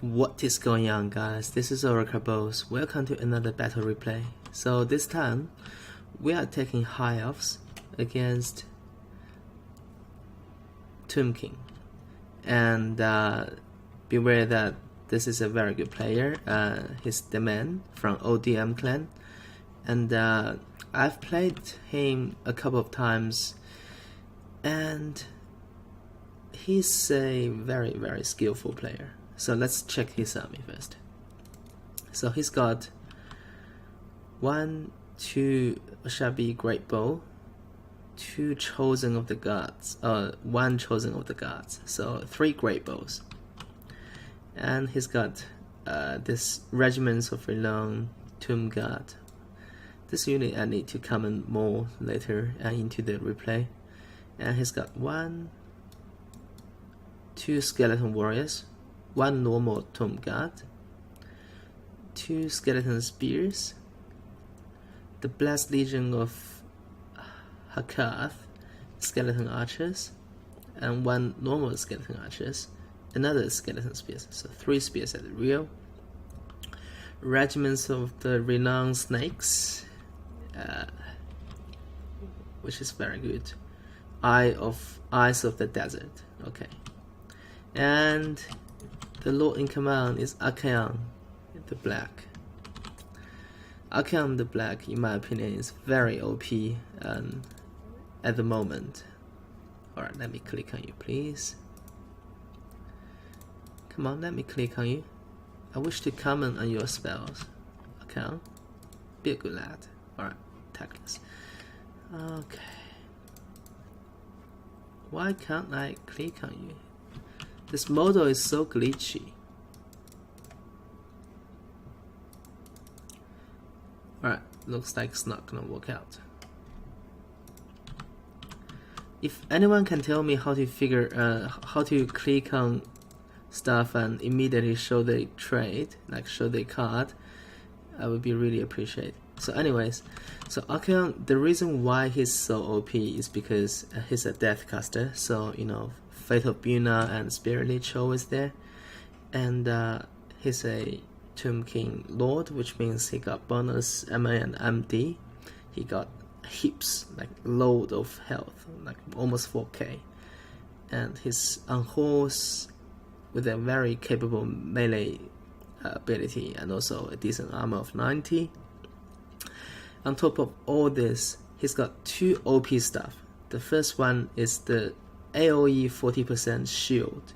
What is going on, guys? This is Oracle Boss. Welcome to another battle replay. So this time we are taking high elves against Tomb King, and beware that this is a very good player. He's Daman from ODM clan, and I've played him a couple of times, and he's a very skillful player. So let's check his army first. So he's got 1, 2 shabby great bow, 2 chosen of the gods, 1 chosen of the gods, so 3 great bows. And he's got this regiments of renown tomb guard. This unit I need to comment more later into the replay. And he's got 1, 2 skeleton warriors, 1 normal tomb guard, 2 skeleton spears, the blessed legion of Hakath skeleton archers, and 1 normal skeleton archers, another skeleton spears, so 3 spears at the rear, regiments of the renowned snakes, which is very good, eyes of the desert, okay, and the Lord in command is Archaon the Black. Archaon the Black, in my opinion, is very OP at the moment. Alright, let me click on you, please. Come on, let me click on you. I wish to comment on your spells. Archaon, be a good lad. Alright, tactics. Okay. Why can't I click on you? This model is so glitchy. Alright, looks like it's not gonna work out. If anyone can tell me how to figure how to click on stuff and immediately show the trade, like show the card, I would be really appreciated. So anyways, so Archaon, the reason why he's so OP is because he's a death caster, so you know, Fatal Buna and Spirit Leech always there, and he's a Tomb King Lord, which means he got bonus MA and MD. He got heaps, like load of health, like almost 4k, and he's on horse with a very capable melee ability and also a decent armor of 90. On top of all this, he's got 2 OP stuff. The first one is the AoE 40% shield,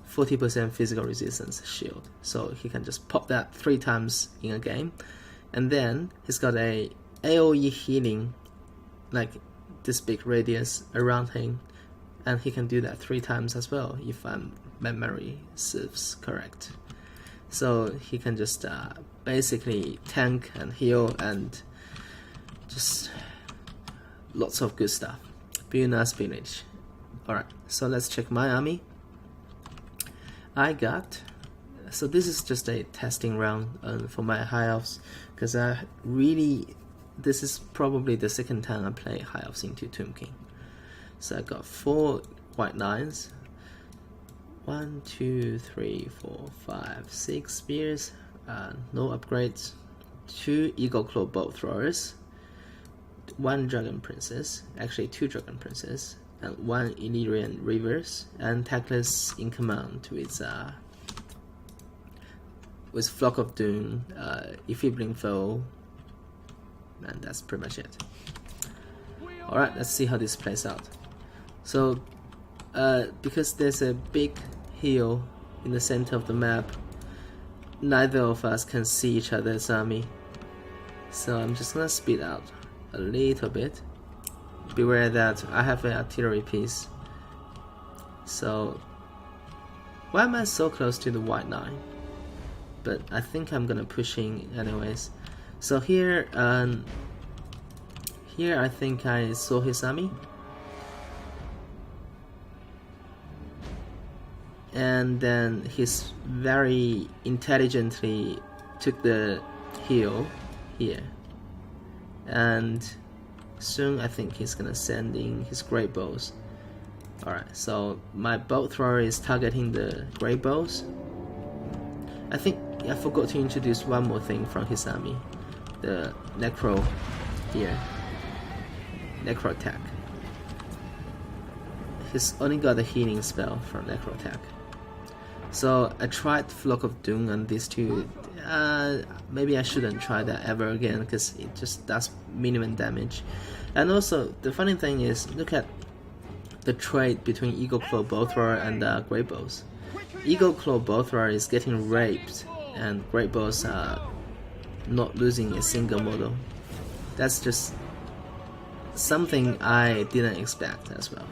40% physical resistance shield, so he can just pop that 3 times in a game. And then he's got a AoE healing, like this big radius around him, and he can do that 3 times as well, if my memory serves correct. So he can just basically tank and heal and just lots of good stuff. Buna spinach. Alright, so let's check my army. I got, so this is just a testing round for my high elves, because this is probably the second time I play high elves into Tomb King. So I got 4 white knights, 1, 2, 3, 4, 5, 6 spears, no upgrades, 2 eagle claw bow throwers, 1 dragon princess, actually 2 dragon princess, and 1 Illyrian Rivers, and Tactless in command with Flock of Doom, Enfeebling Foe, and that's pretty much it. Alright, let's see how this plays out. So, because there's a big hill in the center of the map, neither of us can see each other's army. So I'm just gonna speed out a little bit. Beware that I have an artillery piece. So why am I so close to the white knight? But I think I'm gonna push in anyways. So here I think I saw his army, and then he's very intelligently took the hill here, and soon I think he's gonna send in his great bows. Alright, so my bow thrower is targeting the great bows, I think I forgot to introduce one more thing from his army. The Necro here. Necro attack. He's only got a healing spell from Necro attack. So I tried Flock of Doom on these two. Maybe I shouldn't try that ever again because it just does minimum damage. And also, the funny thing is, look at the trade between Eagle Claw Bowthrower and Great Bows. Eagle Claw Bowthrower is getting raped, and Great Bows are not losing a single model. That's just something I didn't expect as well.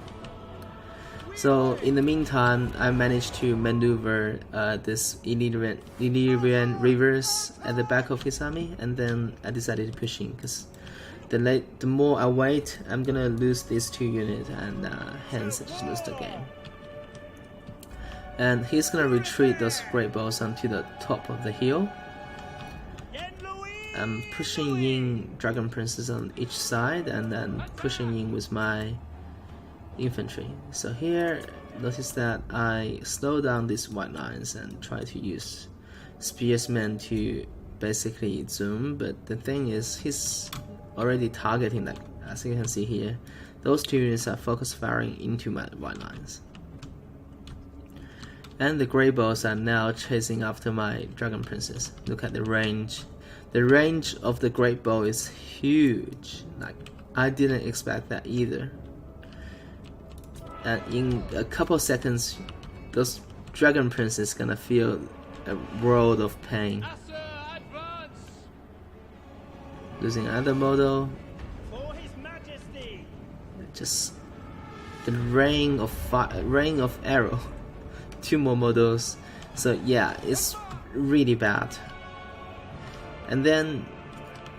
So in the meantime, I managed to maneuver this Illyrian Reavers at the back of his army, and then I decided to push in because the more I wait, I'm gonna lose these 2 units, and hence I just lose the game. And he's gonna retreat those Great Bows onto the top of the hill. I'm pushing in Dragon Princes on each side, and then pushing in with my infantry. So here, notice that I slow down these white lines and try to use Spearsmen to basically zoom, but the thing is, he's already targeting, like as you can see here, those 2 units are focus firing into my white lines. And the Grey Bows are now chasing after my Dragon Princes. Look at the range. The range of the Great Bow is huge. Like, I didn't expect that either. And in a couple seconds, those Dragon Princes gonna feel a world of pain. Losing another model. Just the rain of arrow. 2 more models. So yeah, it's really bad. And then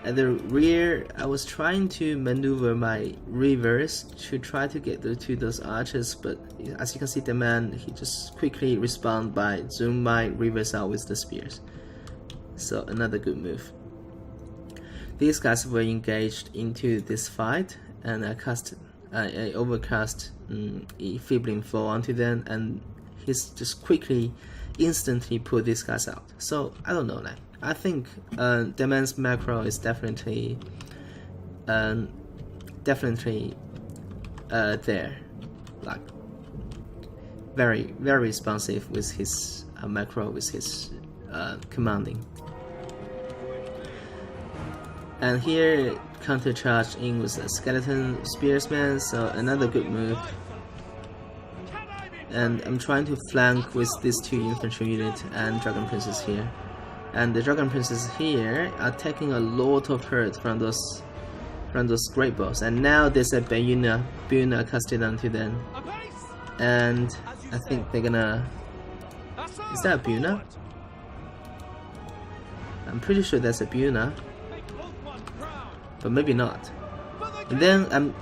at the rear, I was trying to maneuver my Reavers to try to get to those archers, but as you can see, the man, he just quickly responded by zoom my Reavers out with the spears. So another good move. These guys were engaged into this fight, and I overcast Enfeebling Foe onto them, and he's just instantly put these guys out. So I don't know, like, I think Daman's macro is definitely there, like very responsive with his macro, with his commanding. And here counter charge in with a skeleton spearsman, so another good move. And I'm trying to flank with these 2 infantry units and Dragon Princes here. And the Dragon Princes here are taking a lot of hurt from those Great Bows. And now there's a Buna casted onto them. And I think they're gonna... Is that a Buna? I'm pretty sure that's a Buna. But maybe not. And then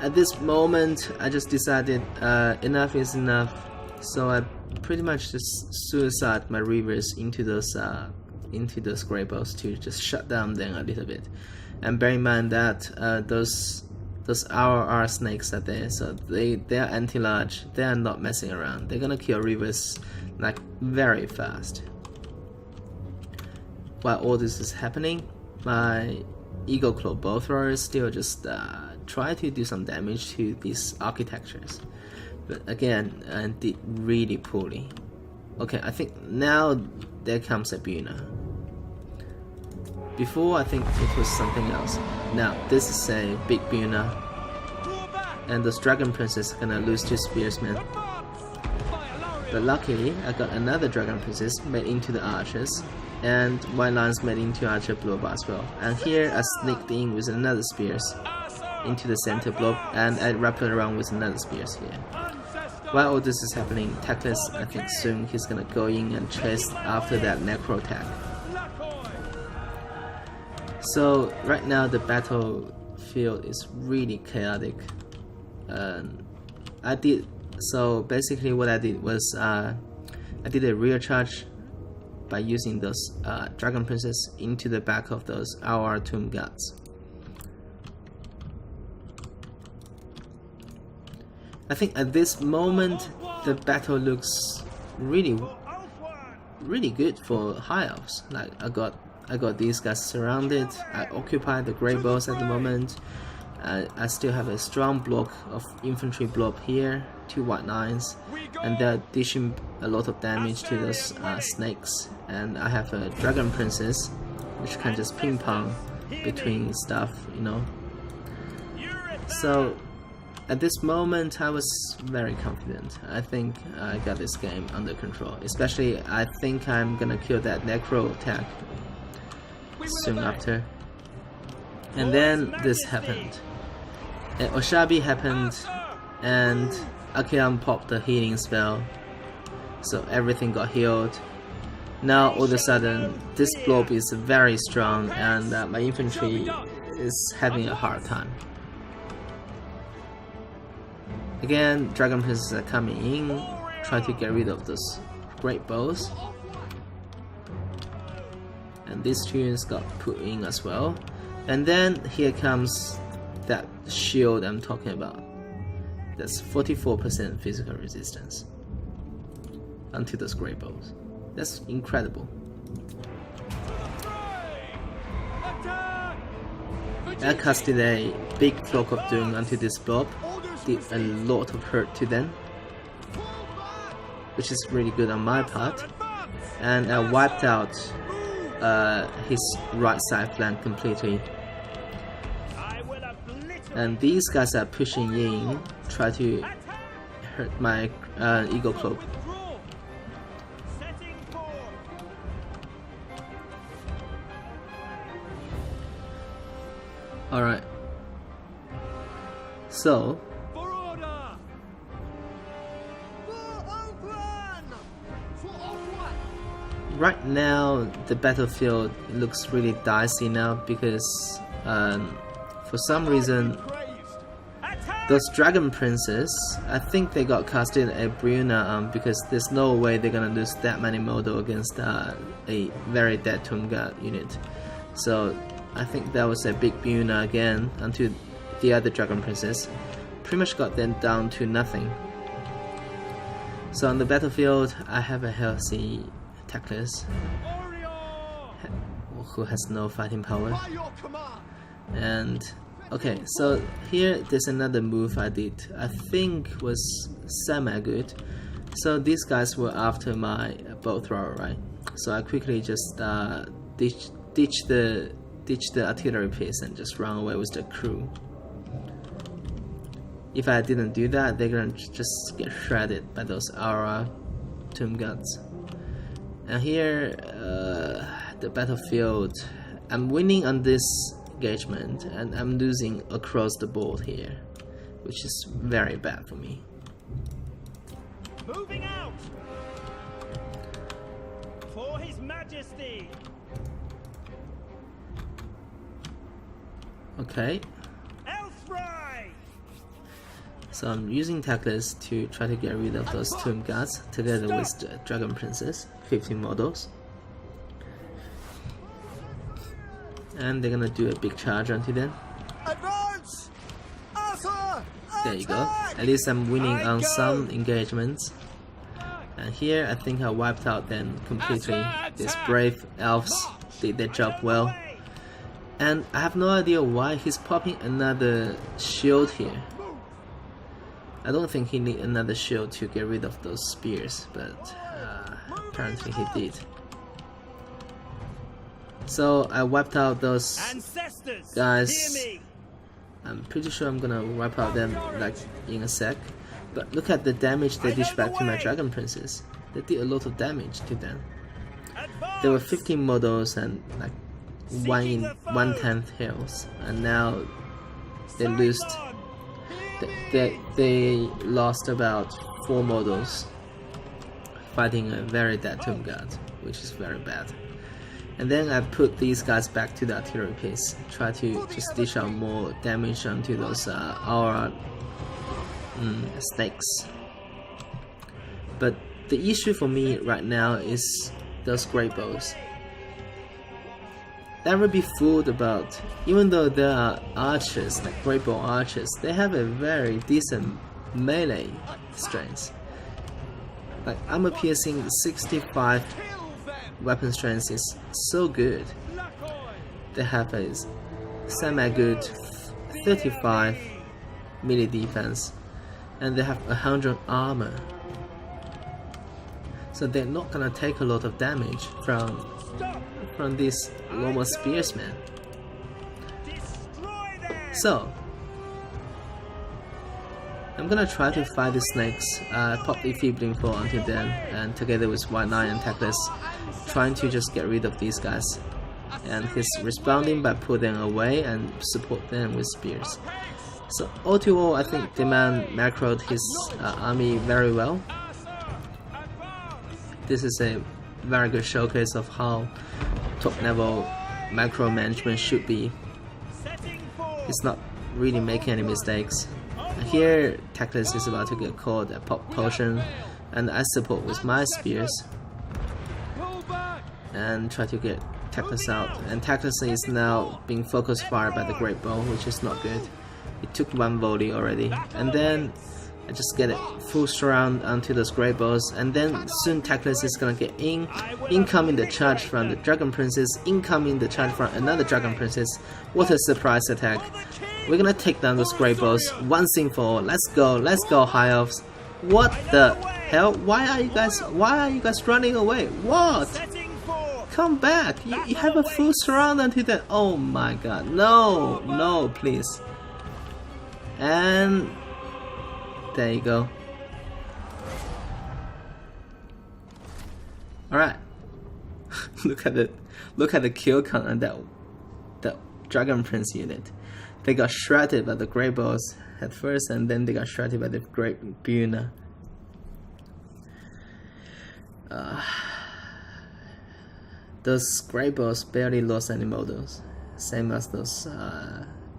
at this moment, I just decided enough is enough. So I pretty much just suicide my Reavers into those Grey Bows to just shut down them a little bit. And bear in mind that those RR snakes are there, so they are anti-large. They are not messing around. They're gonna kill Reavers like very fast. While all this is happening, my Eagle Claw Bowthrower is still just try to do some damage to these architectures. But again, did really poorly. Okay, I think now there comes a Buna. Before, I think it was something else. Now, this is a big Buna. And those Dragon Princes are gonna lose 2 spearsmen. But luckily, I got another Dragon Princess made into the archers. And white lines made into archer blob as well. And here I sneaked in with another spears into the center blob, and I wrapped it around with another spears here. While all this is happening, Tactless, I think soon he's gonna go in and chase after that Necro attack. So right now the battlefield is really chaotic. So basically what I did was I did a rear charge by using those Dragon Princes into the back of those our Tomb Guards. I think at this moment the battle looks really really good for high elves. Like I got these guys surrounded. I occupy the grey bows at the moment. I still have a strong block of infantry blob here, 2 white knights, and they're dishing a lot of damage to those snakes. And I have a dragon princess, which can just ping pong between stuff, you know. So at this moment, I was very confident. I think I got this game under control. Especially, I think I'm gonna kill that necro attack soon after. And then this happened. Oshabi happened, and Akiam popped the healing spell, so everything got healed. Now all of a sudden, this blob is very strong, and my infantry is having a hard time. Again, dragon princes are coming in, try to get rid of those great bows. And these tunes got put in as well. And then here comes that shield I'm talking about. That's 44% physical resistance onto those great bows. That's incredible. I casted a big cloak of doom onto this blob, did a lot of hurt to them, which is really good on my part, and I wiped out his right side flank completely. And these guys are pushing in, try to hurt my eagle cloak. Alright, so right now the battlefield looks really dicey now because for some reason those dragon princes, I think they got casted a Bruna because there's no way they're gonna lose that many model against a very dead Tomb Guard unit. So I think that was a big Bruna again onto the other dragon princes. Pretty much got them down to nothing. So on the battlefield, I have a healthy Tackless who has no fighting power. And okay, so here there's another move I did. I think was semi-good. So these guys were after my bow thrower, right? So I quickly just ditch the artillery piece and just run away with the crew. If I didn't do that, they're gonna just get shredded by those Aura Tomb Guards. And here, the battlefield, I'm winning on this engagement, and I'm losing across the board here, which is very bad for me. Moving out for His Majesty. Okay. So I'm using Tackless to try to get rid of those Tomb Guards together with the Dragon Princess, 15 models. And they're gonna do a big charge onto them. Advance! Arthur! There you go. At least I'm winning on some engagements. And here I think I wiped out them completely. These brave elves did their job well. And I have no idea why he's popping another shield here. I don't think he needs another shield to get rid of those spears, but apparently he did. So I wiped out those guys. I'm pretty sure I'm gonna wipe out them like in a sec. But look at the damage they dish back to my Dragon Princess. They did a lot of damage to them. There were 15 models and like 1/10 health, and now they lost. They lost about 4 models fighting a very dead Tomb Guard, which is very bad. And then I put these guys back to the artillery piece, try to just dish out more damage onto those Aura snakes. But the issue for me right now is those great bows. Never be fooled about, even though there are archers, like great bow archers, they have a very decent melee strength. Like armor piercing 65 weapon strength is so good. They have a semi-good 35 melee defense, and they have 100 armor. So they're not gonna take a lot of damage from this normal spearsman. So I'm gonna try to fight the snakes, pop the Feebling Four until then, and together with White Knight and Tactless, trying to just get rid of these guys. And he's responding by pulling them away and support them with spears. So all to all, I think Daman macroed his army very well. This is a very good showcase of how top level macro management should be. He's not really making any mistakes. Here, Tactless is about to get caught a pop potion, and I support with my spears and try to get Tactless out. And Tactless is now being focus fired by the Great Bow, which is not good. It took one volley already, and then I just get it full surround onto those Great Bows, and then soon Tactless is gonna get incoming the charge from the Dragon Princess, incoming the charge from another Dragon Princess. What a surprise attack! We're gonna take down those Great Bows once and for all. Let's go, High Elves. What the hell? Why are you guys running away? What? Come back! You have a full surround onto that. Oh my god! No, please. And there you go. Alright. look at the kill count on that Dragon Prince unit. They got shredded by the Grey Bows at first, and then they got shredded by the Great Buna. Those Grey Bows barely lost any models, same as those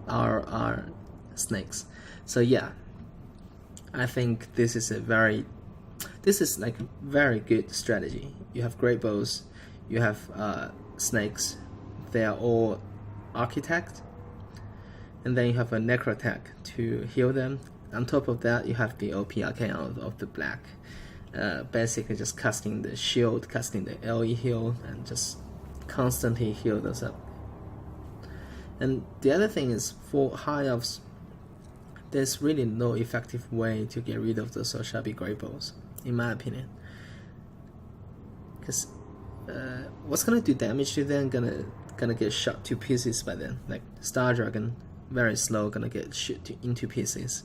our snakes. So yeah, I think this is like a very good strategy. You have Great Bows, you have snakes, they are all architect, and then you have a necro attack to heal them. On top of that, you have the OP arcane of the black, basically just casting the shield, casting the LE heal, and just constantly heal those up. And the other thing is, for High Elves, there's really no effective way to get rid of those shabby Grey Bows, in my opinion. Because what's gonna do damage to them gonna get shot to pieces by them. Like Star Dragon, very slow, gonna get shot into pieces.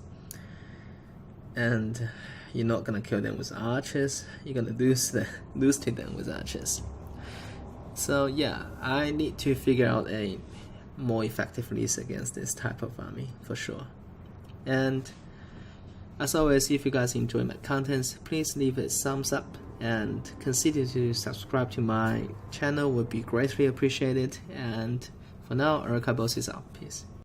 And you're not gonna kill them with archers. You're gonna lose to them with archers. So yeah, I need to figure out a more effective list against this type of army for sure. And as always, if you guys enjoy my contents, please leave a thumbs up and consider to subscribe to my channel, would be greatly appreciated. And for now, Erika Boss is out. Peace.